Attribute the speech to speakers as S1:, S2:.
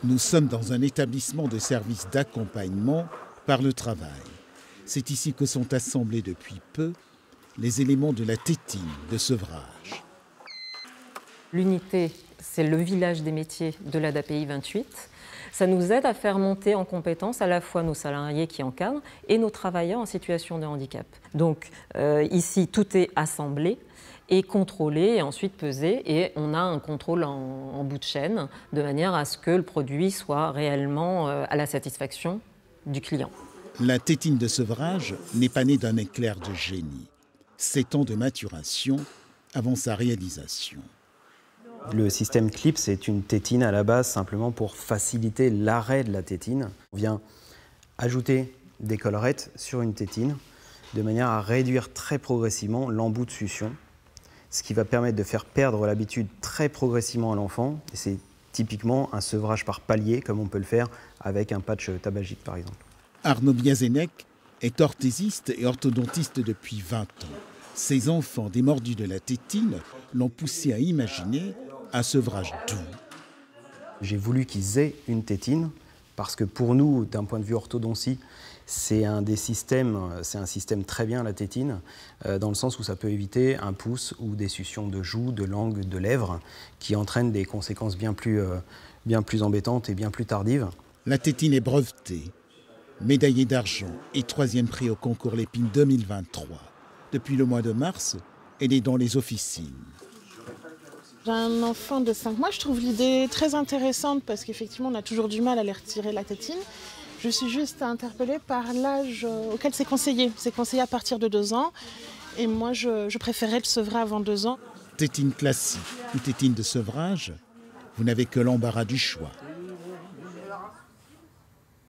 S1: Nous sommes dans un établissement de services d'accompagnement par le travail. C'est ici que sont assemblés depuis peu les éléments de la tétine de sevrage.
S2: L'unité, c'est le village des métiers de l'ADAPI 28. Ça nous aide à faire monter en compétence à la fois nos salariés qui encadrent et nos travailleurs en situation de handicap. Donc ici, tout est assemblé et contrôlé et ensuite pesé, et on a un contrôle en bout de chaîne de manière à ce que le produit soit réellement à la satisfaction du client.
S1: La tétine de sevrage n'est pas née d'un éclair de génie. 7 ans de maturation avant sa réalisation.
S3: Le système CLIP, c'est une tétine à la base simplement pour faciliter l'arrêt de la tétine. On vient ajouter des collerettes sur une tétine de manière à réduire très progressivement l'embout de succion, ce qui va permettre de faire perdre l'habitude très progressivement à l'enfant. C'est typiquement un sevrage par palier, comme on peut le faire avec un patch tabagique par exemple.
S1: Arnaud Biazenec est orthésiste et orthodontiste depuis 20 ans. Ses enfants démordus de la tétine l'ont poussé à imaginer un sevrage doux.
S3: J'ai voulu qu'ils aient une tétine parce que pour nous, d'un point de vue orthodontie, c'est un système très bien la tétine, dans le sens où ça peut éviter un pouce ou des succions de joues, de langue, de lèvres, qui entraînent des conséquences bien plus embêtantes et bien plus tardives.
S1: La tétine est brevetée, médaillée d'argent et 3e prix au concours Lépine 2023. Depuis le mois de mars, elle est dans les officines.
S4: J'ai un enfant de 5 mois, je trouve l'idée très intéressante parce qu'effectivement on a toujours du mal à les retirer la tétine. Je suis juste interpellée par l'âge auquel c'est conseillé. C'est conseillé à partir de 2 ans et moi je préférais le sevrer avant 2 ans.
S1: Tétine classique ou tétine de sevrage, vous n'avez que l'embarras du choix.